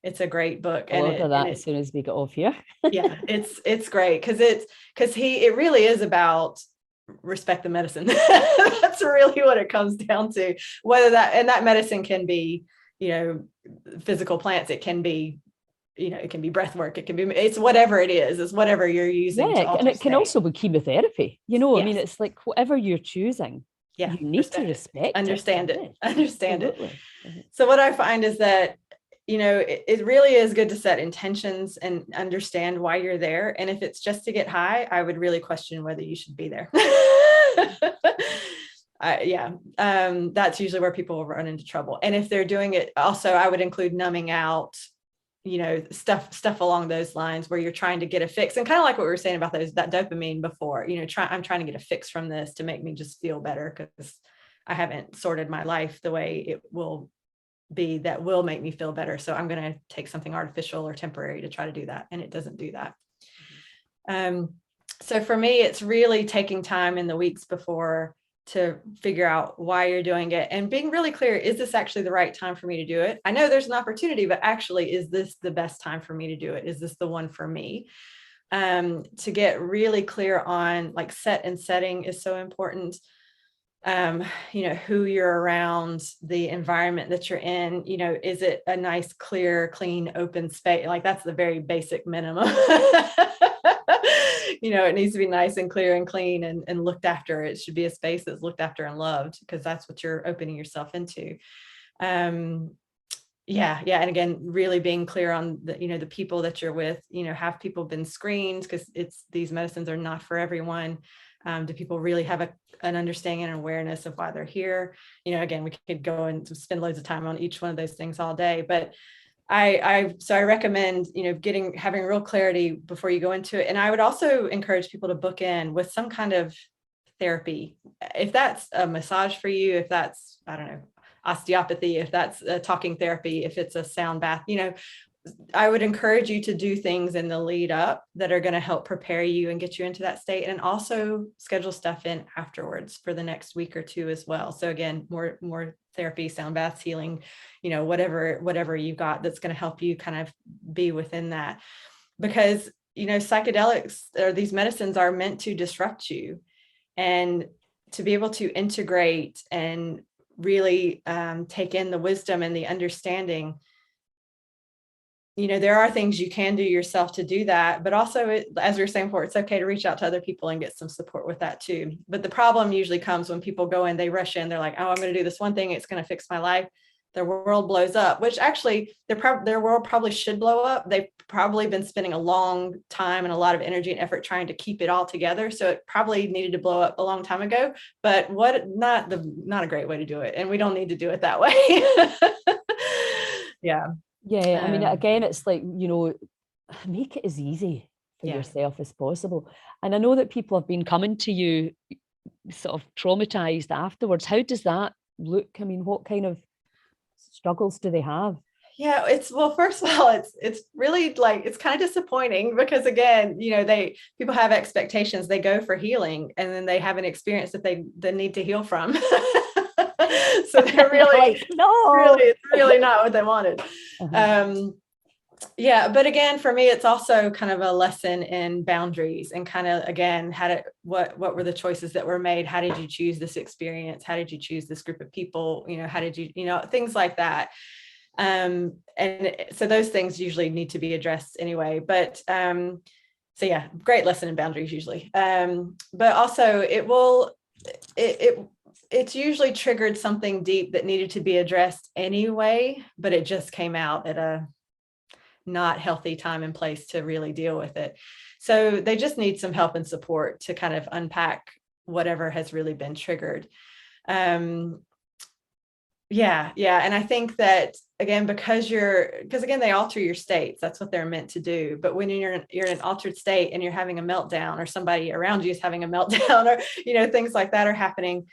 It's a great book. I'll order that as soon as we get off here. Yeah, it's great, because it really is about respect the medicine. That's really what it comes down to. Whether that medicine can be, physical plants, it can be, it can be breath work, it's whatever it is, it's whatever you're using. Yeah, and it can also be chemotherapy. Yes. I mean, it's like whatever you're choosing, you need to respect understand it. Absolutely. So what I find is that, it really is good to set intentions and understand why you're there. And if it's just to get high, I would really question whether you should be there. That's usually where people will run into trouble. And if they're doing it, also, I would include numbing out, stuff along those lines, where you're trying to get a fix. And kind of like what we were saying about that dopamine before, I'm trying to get a fix from this to make me just feel better, because I haven't sorted my life the way it will be that will make me feel better. So I'm going to take something artificial or temporary to try to do that. And it doesn't do that. So for me, it's really taking time in the weeks before to figure out why you're doing it and being really clear, is this actually the right time for me to do it? I know there's an opportunity, but actually, is this the best time for me to do it? Is this the one for me? To get really clear on, like, set and setting is so important. who you're around, the environment that you're in, is it a nice, clear, clean, open space? Like that's the very basic minimum. It needs to be nice and clear and clean and looked after. It should be a space that's looked after and loved, because that's what you're opening yourself into. Yeah. And again, really being clear on the people that you're with, have people been screened, because these medicines are not for everyone. Do people really have an understanding and awareness of why they're here? Again, we could go and spend loads of time on each one of those things all day, but I recommend, having real clarity before you go into it. And I would also encourage people to book in with some kind of therapy. If that's a massage for you, if that's, I don't know, osteopathy, if that's a talking therapy, if it's a sound bath, I would encourage you to do things in the lead up that are going to help prepare you and get you into that state, and also schedule stuff in afterwards for the next week or two as well. So again, more therapy, sound baths, healing, whatever you've got that's going to help you kind of be within that, because, psychedelics or these medicines are meant to disrupt you, and to be able to integrate and really take in the wisdom and the understanding. There are things you can do yourself to do that, but also, as we were saying before, it's okay to reach out to other people and get some support with that too. But the problem usually comes when people go in, they rush in, they're like, oh, I'm going to do this one thing, it's going to fix my life. Their world blows up, which actually their world probably should blow up. They've probably been spending a long time and a lot of energy and effort trying to keep it all together. So it probably needed to blow up a long time ago, but not a great way to do it. And we don't need to do it that way. Yeah. Yeah, I mean, again, it's like, make it as easy for yourself as possible. And I know that people have been coming to you sort of traumatized afterwards. How does that look? I mean, what kind of struggles do they have? Yeah, first of all, it's really like, it's kind of disappointing, because again, people have expectations, they go for healing, and then they have an experience that they need to heal from. So they're really like, no, it's really not what they wanted. Yeah, but again, for me, it's also kind of a lesson in boundaries, and kind of, again, what were the choices that were made? How did you choose this experience? How did you choose this group of people? How did you, things like that. And so those things usually need to be addressed anyway, but so yeah, great lesson in boundaries usually. But also it's usually triggered something deep that needed to be addressed anyway, but it just came out at a not healthy time and place to really deal with it. So they just need some help and support to kind of unpack whatever has really been triggered. Yeah. And I think that, again, because again, they alter your states. That's what they're meant to do. But when you're in an altered state and you're having a meltdown, or somebody around you is having a meltdown, or, things like that are happening,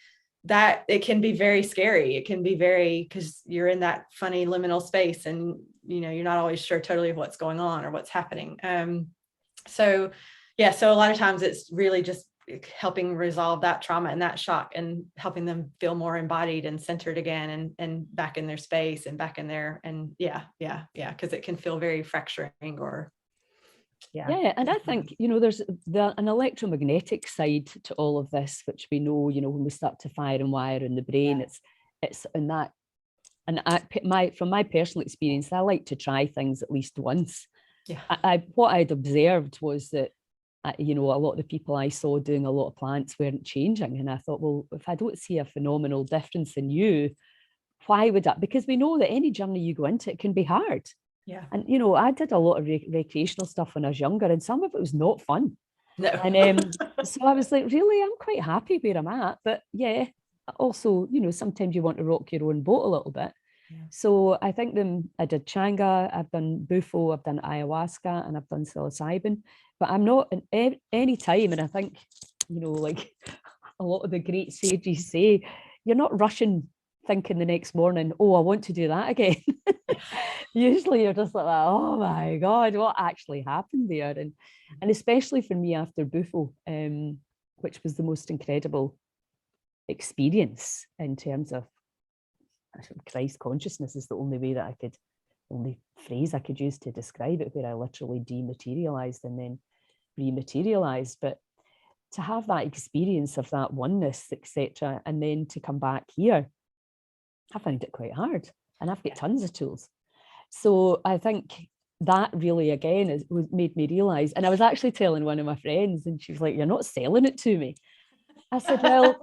that it can be very scary. It can be because you're in that funny liminal space, and, you're not always sure totally of what's going on or what's happening. So a lot of times it's really just helping resolve that trauma and that shock, and helping them feel more embodied and centered again, and back in their space and back in there. And because it can feel very fracturing, or and I think, there's an electromagnetic side to all of this, which we know, when we start to fire and wire in the brain, it's in that. And from my personal experience, I like to try things at least once. What I'd observed was that, a lot of the people I saw doing a lot of plants weren't changing. And I thought, well, if I don't see a phenomenal difference in you, why would that? Because we know that any journey you go into, it can be hard. Yeah. And, I did a lot of recreational stuff when I was younger, and some of it was not fun. No. And so I was like, really, I'm quite happy where I'm at. But also, sometimes you want to rock your own boat a little bit. Yeah. So I think I did Changa, I've done Bufo, I've done ayahuasca, and I've done psilocybin. But I'm not in any time, and I think, like a lot of the great sages say, you're not rushing thinking the next morning, oh, I want to do that again. Usually you're just like, oh my God, what actually happened there? And especially for me after Bufo, which was the most incredible experience in terms of Christ consciousness, is the only phrase I could use to describe it, where I literally dematerialized and then rematerialized. But to have that experience of that oneness, etc., and then to come back here, I find it quite hard, and I've got tons of tools. So I think that really, again, made me realize, and I was actually telling one of my friends, and she was like, "You're not selling it to me." I said, "Well,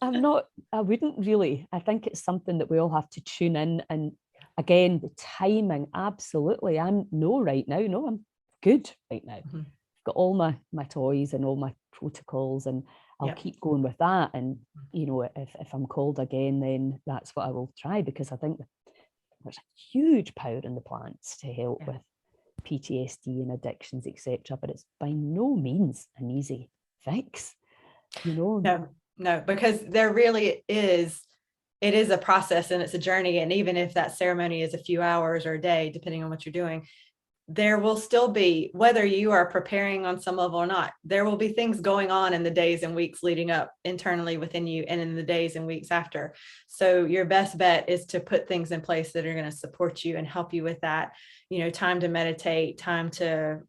I'm not, I wouldn't really. I think it's something that we all have to tune in. And again, the timing, absolutely. I'm right now. No, I'm good right now. Mm-hmm. I've got all my toys and all my protocols, and I'll keep going with that. And, you know, if I'm called again, then that's what I will try, because I think there's a huge power in the plants to help with PTSD and addictions, etc. But it's by no means an easy fix, you know. No, because there really is, it is a process and it's a journey. And even if that ceremony is a few hours or a day, depending on what you're doing, there will still be, whether you are preparing on some level or not, there will be things going on in the days and weeks leading up internally within you and in the days and weeks after. So your best bet is to put things in place that are going to support you and help you with that, you know, time to meditate, time to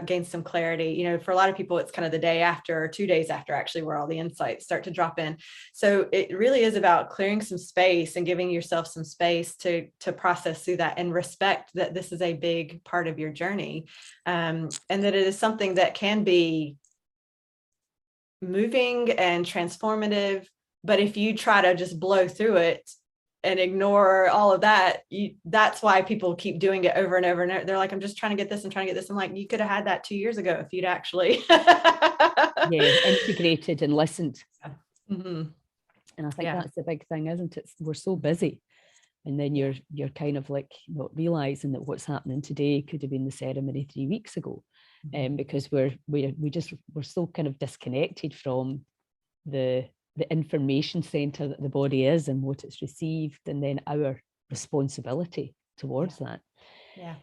gain some clarity. You know, for a lot of people, it's kind of the day after or 2 days after, actually, where all the insights start to drop in. So it really is about clearing some space and giving yourself some space to process through that, and respect that this is a big part of your journey, and that it is something that can be moving and transformative. But if you try to just blow through it and ignore all of that, that's why people keep doing it over and over and over. They're like, I'm just trying to get this, I'm trying to get this. I'm like, you could have had that 2 years ago if you'd actually integrated and listened. Mm-hmm. And I think that's the big thing, isn't it? We're so busy, and then you're kind of like not realizing that what's happening today could have been the ceremony 3 weeks ago, because we're so kind of disconnected from the information center that the body is and what it's received, and then our responsibility towards that. Yeah.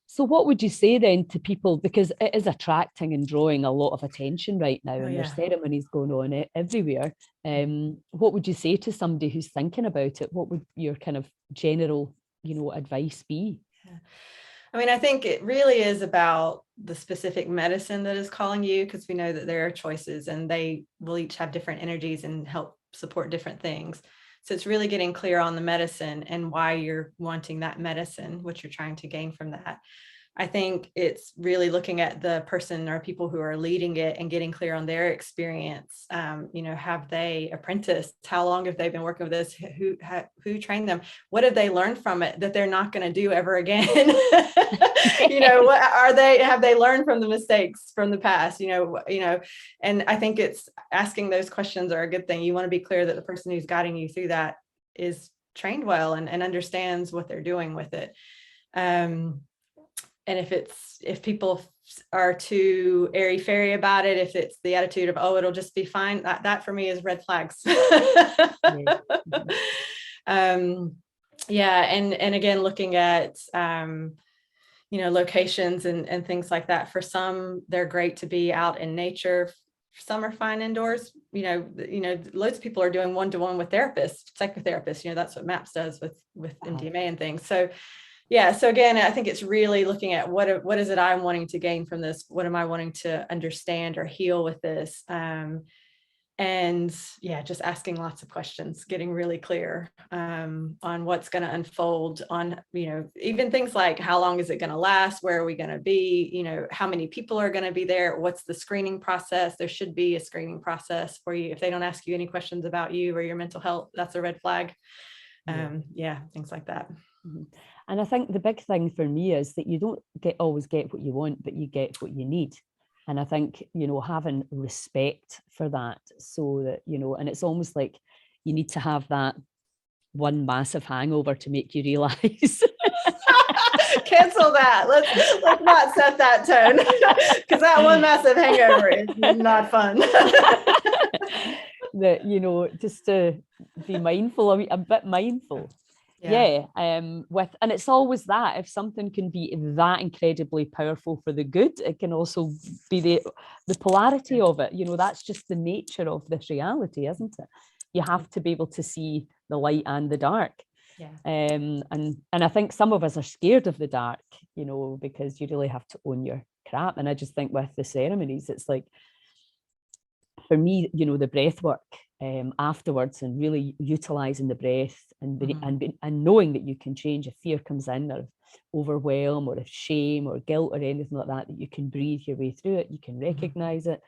So what would you say then to people, because it is attracting and drawing a lot of attention right now, and there's ceremonies going on everywhere. What would you say to somebody who's thinking about it? What would your kind of general, you know, advice be? I mean, I think it really is about the specific medicine that is calling you, because we know that there are choices and they will each have different energies and help support different things. So it's really getting clear on the medicine and why you're wanting that medicine, what you're trying to gain from that. I think it's really looking at the person or people who are leading it and getting clear on their experience. You know, have they apprenticed? How long have they been working with this? Who trained them? What have they learned from it that they're not going to do ever again? You know, what have they learned from the mistakes from the past? You know, and I think it's asking those questions are a good thing. You want to be clear that the person who's guiding you through that is trained well and understands what they're doing with it. And if people are too airy fairy about it, if it's the attitude of, oh, it'll just be fine, that for me is red flags. And again, looking at, you know, locations and things like that. For some, they're great to be out in nature. Some are fine indoors. You know, loads of people are doing one-to-one with therapists, psychotherapists. You know, that's what MAPS does with MDMA and things. So yeah. So again, I think it's really looking at what is it I'm wanting to gain from this? What am I wanting to understand or heal with this? And just asking lots of questions, getting really clear on what's going to unfold, on, you know, even things like how long is it going to last? Where are we going to be? You know, how many people are going to be there? What's the screening process? There should be a screening process for you. If they don't ask you any questions about you or your mental health, that's a red flag. Things like that. Mm-hmm. And I think the big thing for me is that you don't always get what you want, but you get what you need. And I think, you know, having respect for that, so that, you know, and it's almost like you need to have that one massive hangover to make you realize. Cancel that. Let's not set that tone, because that one massive hangover is not fun. That, you know, just to be mindful, a bit mindful. And it's always that, if something can be that incredibly powerful for the good, it can also be the polarity of it. You know, that's just the nature of this reality, isn't it? You have to be able to see the light and the dark. And I think some of us are scared of the dark, you know, because you really have to own your crap. And I just think with the ceremonies, it's like, for me, you know, the breath work afterwards, and really utilizing the breath, and and knowing that you can change if fear comes in, or overwhelm, or if shame or guilt or anything like that, that you can breathe your way through it. You can recognize it.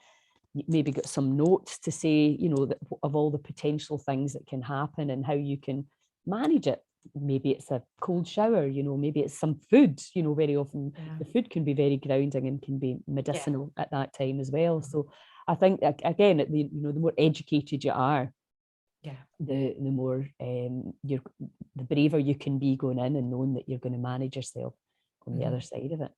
You maybe got some notes to say, you know, that of all the potential things that can happen and how you can manage it. Maybe it's a cold shower, you know, maybe it's some food, you know, very often the food can be very grounding and can be medicinal at that time as well. So I think, again, you know, the more educated you are, the more the braver you can be going in and knowing that you're going to manage yourself on the other side of it.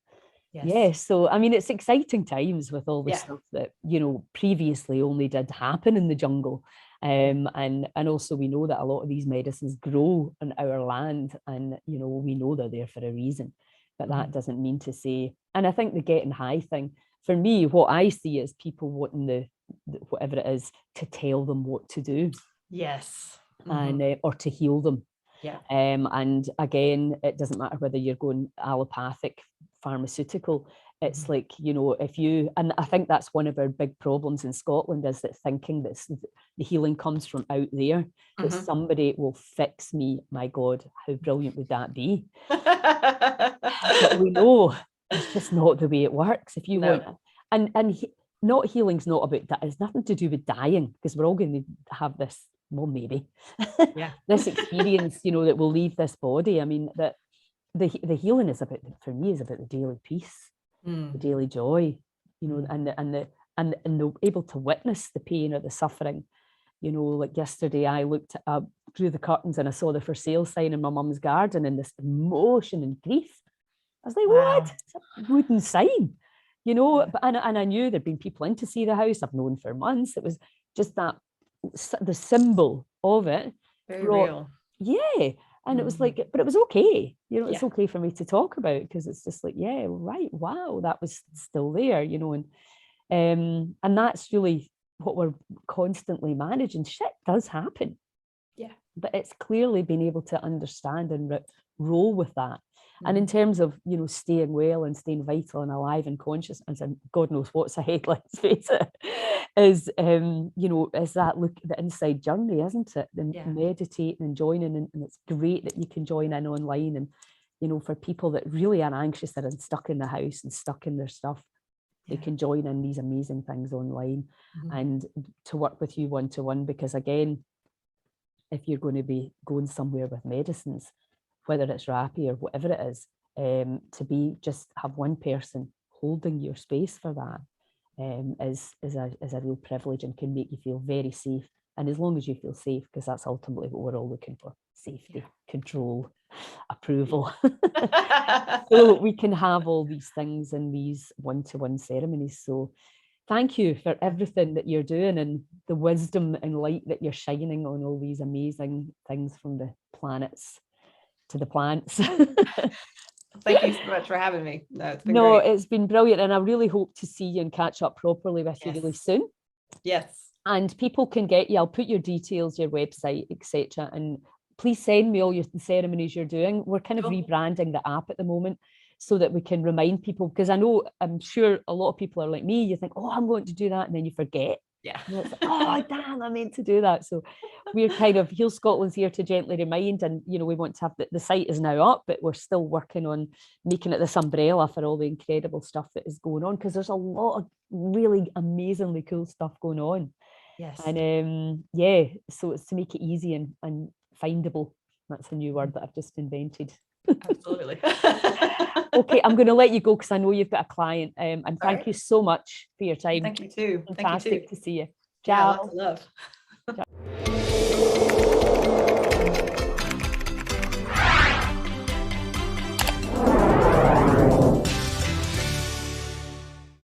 So I mean, it's exciting times with all the stuff that, you know, previously only did happen in the jungle. And also we know that a lot of these medicines grow on our land, and, you know, we know they're there for a reason, but that doesn't mean to say, and I think the getting high thing, for me, what I see is people wanting the whatever it is to tell them what to do. And or to heal them. And again, it doesn't matter whether you're going allopathic, pharmaceutical. It's like, you know, if you, and I think that's one of our big problems in Scotland, is that thinking that the healing comes from out there, that somebody will fix me. My God, how brilliant would that be? But we know it's just not the way it works. If you want, not healing's not about that. It's nothing to do with dying, because we're all going to have this, well, maybe this experience, you know, that will leave this body. I mean, that the healing is about, for me, is about the daily peace, the daily joy, you know, and the able to witness the pain or the suffering. You know, like yesterday, I looked through the curtains and I saw the for sale sign in my mum's garden, and this emotion and grief. I was like, what? It's a wooden sign, you know. But and I knew there'd been people in to see the house. I've known for months. It was just that, the symbol of it, very real. And it was like, but it was okay, you know. It's okay for me to talk about, because it's just like, right, wow, that was still there, you know. And that's really what we're constantly managing. Shit does happen, but it's clearly being able to understand and roll with that. And in terms of, you know, staying well and staying vital and alive and conscious, and God knows what's ahead, let's face it, is, you know, is that look, the inside journey, isn't it? And meditating and joining, and it's great that you can join in online. And, you know, for people that really are anxious, that are stuck in the house and stuck in their stuff, they can join in these amazing things online and to work with you one-to-one. Because again, if you're going to be going somewhere with medicines, whether it's Rapha or whatever it is, to be just have one person holding your space for that is a real privilege, and can make you feel very safe. And as long as you feel safe, because that's ultimately what we're all looking for: safety, control, approval. So we can have all these things in these one-to-one ceremonies. So thank you for everything that you're doing, and the wisdom and light that you're shining on all these amazing things, from the planets to the plants. Thank you so much for having me. It's been great. It's been brilliant, and I really hope to see you and catch up properly with you really soon. And people can get you, I'll put your details, your website, etc. And please send me all your ceremonies you're doing. We're kind of rebranding the app at the moment, so that we can remind people, because I'm sure a lot of people are like me. You think, oh, I'm going to do that, and then you forget. And it's like, oh, damn, I meant to do that. So we're kind of, Heal Scotland's here to gently remind, and, you know, we want to have the site is now up, but we're still working on making it this umbrella for all the incredible stuff that is going on, because there's a lot of really amazingly cool stuff going on. And so it's to make it easy and findable. That's a new word that I've just invented. Absolutely. Okay, I'm going to let you go, because I know you've got a client. And thank you so much for your time. Thank you too. Fantastic to see you. Ciao. Lots of love.